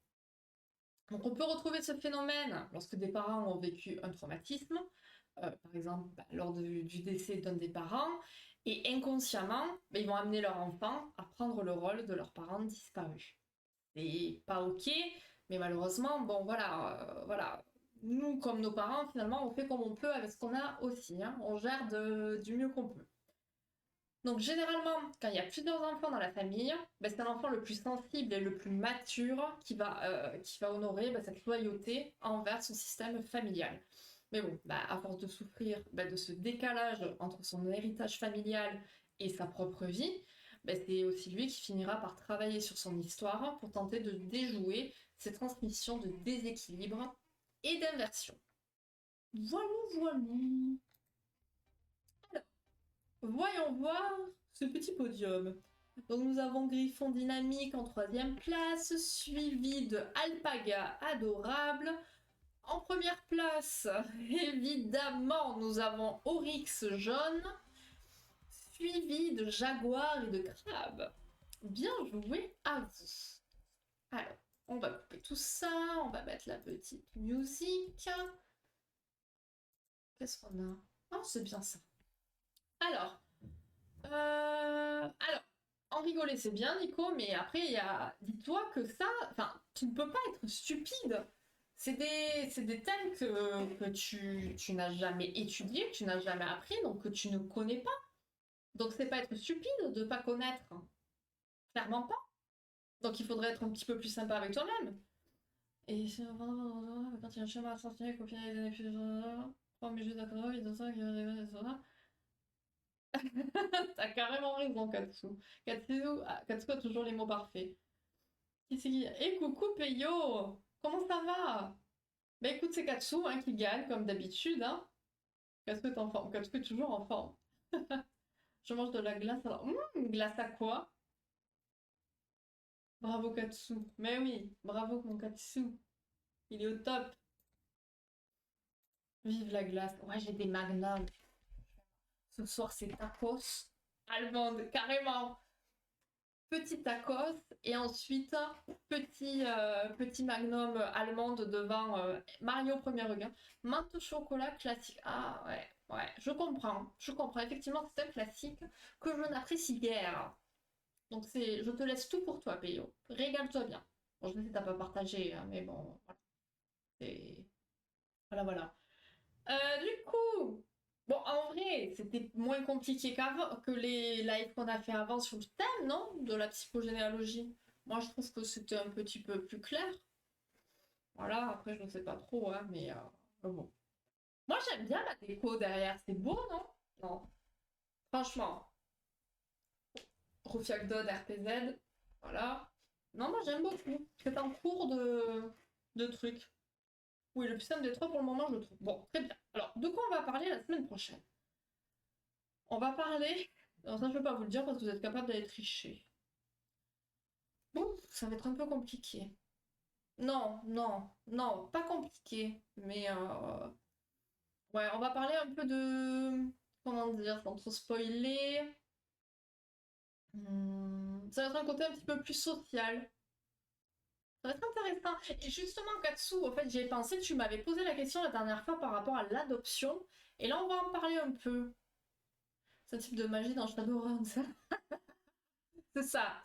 Donc on peut retrouver ce phénomène lorsque des parents ont vécu un traumatisme, par exemple lors du décès d'un des parents, et inconsciemment, ils vont amener leur enfant à prendre le rôle de leurs parents disparus. C'est pas ok, mais malheureusement, bon voilà, nous comme nos parents, finalement, on fait comme on peut avec ce qu'on a aussi, hein. On gère du mieux qu'on peut. Donc généralement, quand il y a plusieurs enfants dans la famille, c'est un enfant le plus sensible et le plus mature qui va honorer cette loyauté envers son système familial. Mais bon, à force de souffrir de ce décalage entre son héritage familial et sa propre vie, c'est aussi lui qui finira par travailler sur son histoire pour tenter de déjouer ces transmissions de déséquilibre et d'inversion. Voilà. Voyons voir ce petit podium. Donc nous avons Griffon Dynamique en 3e place, suivi de Alpaga Adorable. En première place, évidemment, nous avons Oryx Jaune, suivi de Jaguar et de Crabe. Bien joué à vous. Alors, on va couper tout ça, on va mettre la petite musique. Qu'est-ce qu'on a? Oh, c'est bien ça. Alors, en rigoler c'est bien Nico, mais après il y a, dis-toi que ça, tu ne peux pas être stupide. C'est des thèmes que tu n'as jamais étudiés, que tu n'as jamais appris, donc que tu ne connais pas. Donc c'est pas être stupide de pas connaître. Clairement pas. Donc il faudrait être un petit peu plus sympa avec toi-même. Et quand il y a un schéma à sortir, copier les années plus mais juste d'accord, il doit ça, T'as carrément raison, Katsu. Katsu a toujours les mots parfaits. Qu'est-ce qu'il y a? Eh, coucou, Peyo! Comment ça va? Bah écoute, c'est Katsu qui gagne, comme d'habitude. Hein. Katsu est en forme. Katsu est toujours en forme. Je mange de la glace. Alors, glace à quoi? Bravo, Katsu. Mais oui, bravo, mon Katsu. Il est au top. Vive la glace. Ouais, j'ai des magnums. Ce soir, c'est tacos allemande, carrément. Petit tacos et ensuite petit magnum allemande devant Mario premier regard. Menthe chocolat classique. Ah ouais, je comprends. Effectivement, c'est un classique que je n'apprécie guère. Donc je te laisse tout pour toi, Peyo. Régale-toi bien. Bon, je sais que t'as pas partagé, hein, mais bon, voilà. Voilà. Du coup, bon, en vrai, c'était moins compliqué qu'avant, que les lives qu'on a fait avant sur le thème, non? De la psychogénéalogie. Moi, je trouve que c'était un petit peu plus clair. Voilà, après, je ne sais pas trop, hein, mais bon. Moi, j'aime bien la déco derrière. C'est beau, non? Non. Franchement. Rufiak Dodd, RPZ. Voilà. Non, moi, j'aime beaucoup. C'est un cours de trucs. Oui, le plus simple des trois pour le moment, je le trouve. Bon, très bien. Alors, de quoi on va parler la semaine prochaine? On va parler... Alors ça, je ne peux pas vous le dire parce que vous êtes capable d'aller tricher. Bon, ça va être un peu compliqué. Non, pas compliqué. Mais, ouais, on va parler un peu de... Comment dire, sans trop spoiler. Ça va être un côté un petit peu plus social. Ça va être intéressant. Et justement, Katsu, en fait, j'y ai pensé, tu m'avais posé la question la dernière fois par rapport à l'adoption. Et là, on va en parler un peu. Ce type de magie dans Shadowrun, ça.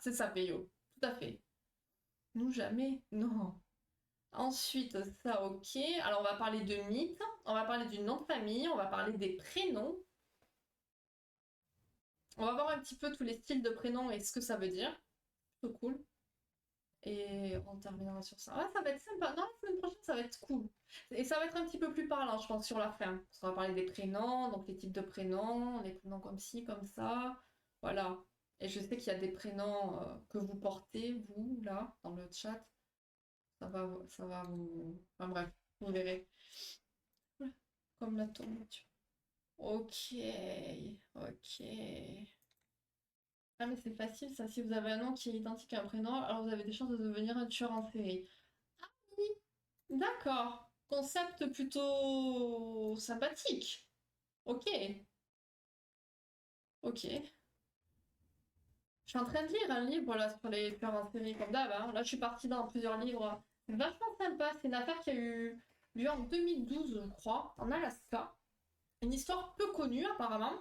C'est ça, Peyo. Tout à fait. Nous, jamais. Non. Ensuite, ça, ok. Alors, on va parler de mythes. On va parler du nom de famille. On va parler des prénoms. On va voir un petit peu tous les styles de prénoms et ce que ça veut dire. Plutôt cool. Et on terminera sur ça. Ah, ça va être sympa. Non, la semaine prochaine, ça va être cool. Et ça va être un petit peu plus parlant, je pense, sur la fin. On va parler des prénoms, donc les types de prénoms, les prénoms comme ci, comme ça. Voilà. Et je sais qu'il y a des prénoms que vous portez, vous, là, dans le chat. Ça va vous... Enfin bref, vous verrez. Comme la tourniture. Ok, ok. Ah mais c'est facile ça, si vous avez un nom qui est identique à un prénom, alors vous avez des chances de devenir un tueur en série. Oui, d'accord. Concept plutôt sympathique. Ok, ok. Je suis en train de lire un livre là sur les tueurs en série comme d'hab, hein. Là je suis partie dans plusieurs livres. C'est vachement sympa, c'est une affaire qui a eu lieu en 2012 je crois, en Alaska. Une histoire peu connue apparemment.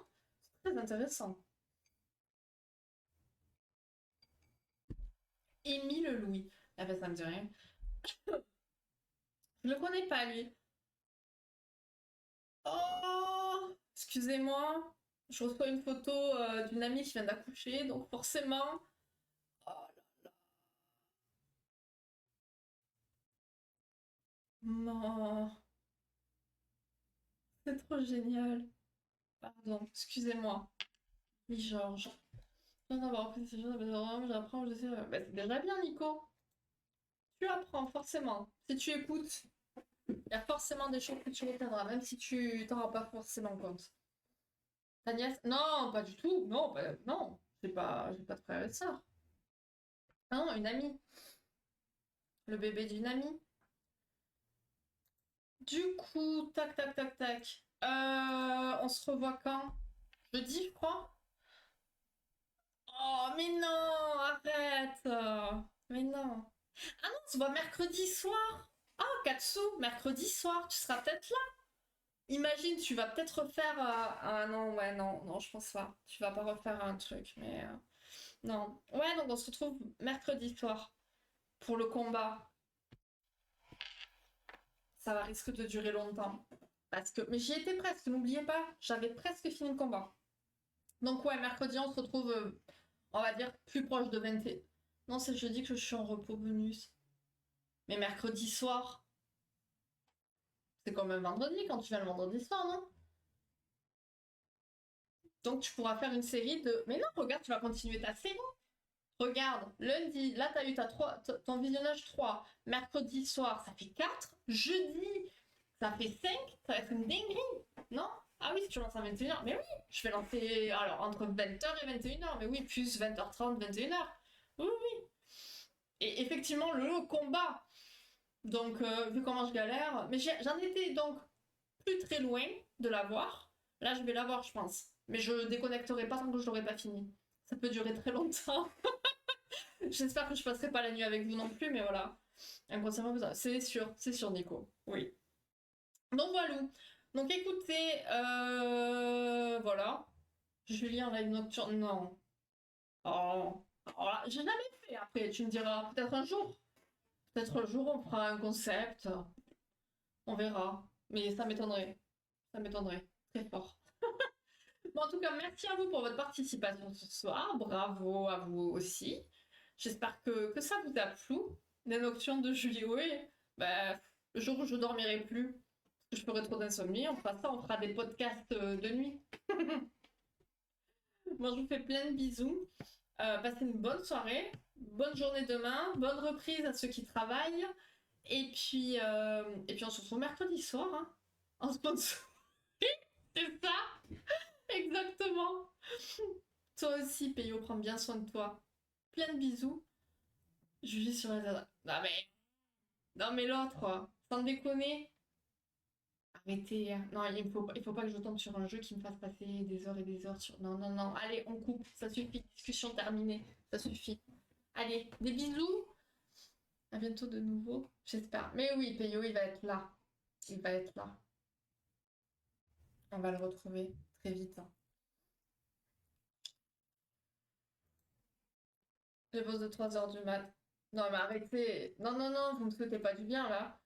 C'est très intéressant. Émile Louis. Ah ben ça me dit rien. Je le connais pas lui. Oh, excusez-moi. Je reçois une photo d'une amie qui vient d'accoucher, donc forcément. Oh non, c'est trop génial. Pardon, excusez-moi. Oui, Georges. Je viens d'avoir appris ces choses, j'apprends, je sais. Bah, c'est déjà bien, Nico. Tu apprends, forcément. Si tu écoutes, il y a forcément des choses que tu retiendras, même si tu t'en rends pas forcément compte. Ta nièce? Non, pas du tout. Non, non. J'ai pas de frère et de sœur. Non, une amie. Le bébé d'une amie. Du coup, tac, tac, tac, tac. On se revoit quand? Jeudi, je crois? Oh, mais non, arrête. Mais non. Ah non, on se voit mercredi soir. Ah, Katsu, mercredi soir, tu seras peut-être là. Imagine, tu vas peut-être refaire... Ah non, ouais, non, non, je pense pas. Tu vas pas refaire un truc, mais... non. Ouais, donc on se retrouve mercredi soir pour le combat. Ça va risque de durer longtemps. Parce que... Mais j'y étais presque, n'oubliez pas. J'avais presque fini le combat. Donc ouais, mercredi, on se retrouve, on va dire, plus proche de 20... Non, c'est jeudi que je suis en repos bonus. Mais mercredi soir, c'est quand même vendredi quand tu viens le vendredi soir, non? Donc tu pourras faire une série de... Mais non, regarde, tu vas continuer ta série. Regarde, lundi, là, t'as eu ton visionnage 3. Mercredi soir, ça fait 4. Jeudi, ça fait 5. Ça va être une dinguerie. Non? Ah oui, si tu lances à 21h. Mais oui, je vais lancer alors entre 20h et 21h. Mais oui, plus 20h30, 21h. Oui, oui. Et effectivement, le combat. Donc, vu comment je galère. Mais j'en étais donc plus très loin de l'avoir. Là, je vais l'avoir, je pense. Mais je déconnecterai pas tant que je l'aurai pas fini. Ça peut durer très longtemps. J'espère que je passerai pas la nuit avec vous non plus, mais voilà. Inconsciemment, c'est sûr, Nico. Oui. Donc voilà. Donc écoutez, voilà. Julie en live nocturne, non. Oh, alors j'ai jamais fait. Après, tu me diras, peut-être un jour. Peut-être un jour, on fera un concept. On verra. Mais ça m'étonnerait. Ça m'étonnerait. Très fort. Bon, en tout cas, merci à vous pour votre participation ce soir. Bravo à vous aussi. J'espère que ça vous a plu. Les nocturnes de Julie, oui. Bah, le jour où je dormirai plus, parce que je ferai trop d'insomnie, on fera ça, on fera des podcasts de nuit. Moi, je vous fais plein de bisous. Passez une bonne soirée, bonne journée demain, bonne reprise à ceux qui travaillent. Et puis on se retrouve mercredi soir, hein, en sponsor. C'est ça, exactement. Toi aussi, Peyo, prends bien soin de toi. Plein de bisous. Julie sur les... Non mais l'autre, sans déconner. Arrêtez, hein. Non, il faut pas que je tombe sur un jeu qui me fasse passer des heures et des heures sur... Non, non, non. Allez, on coupe. Ça suffit. Discussion terminée. Ça suffit. Allez, des bisous. À bientôt de nouveau. J'espère. Mais oui, Peyo, il va être là. Il va être là. On va le retrouver très vite, hein. Les pauses de 3 heures du mat. Non, mais arrêtez. Non, non, non, vous me souhaitez pas du bien, là.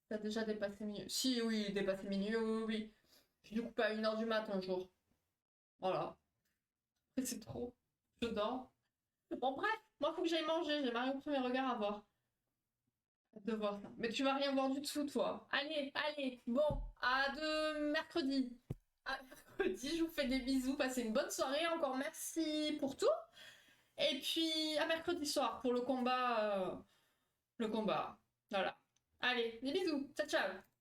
T'as déjà dépassé minuit. Si, oui, dépassé minuit, oui, oui, oui. J'ai dû couper à 1 heure du mat un jour. Voilà. C'est trop. Je dors. Bon, bref, moi, faut que j'aille manger. J'ai Mario au premier regard à voir. Hâte de voir ça. Mais tu vas rien voir du tout, toi. Allez, allez. Bon, à de mercredi. À mercredi. mercredi. Je vous fais des bisous. Passez une bonne soirée. Encore merci pour tout. Et puis, à mercredi soir pour le combat. Le combat. Voilà. Allez, des bisous. Ciao, ciao.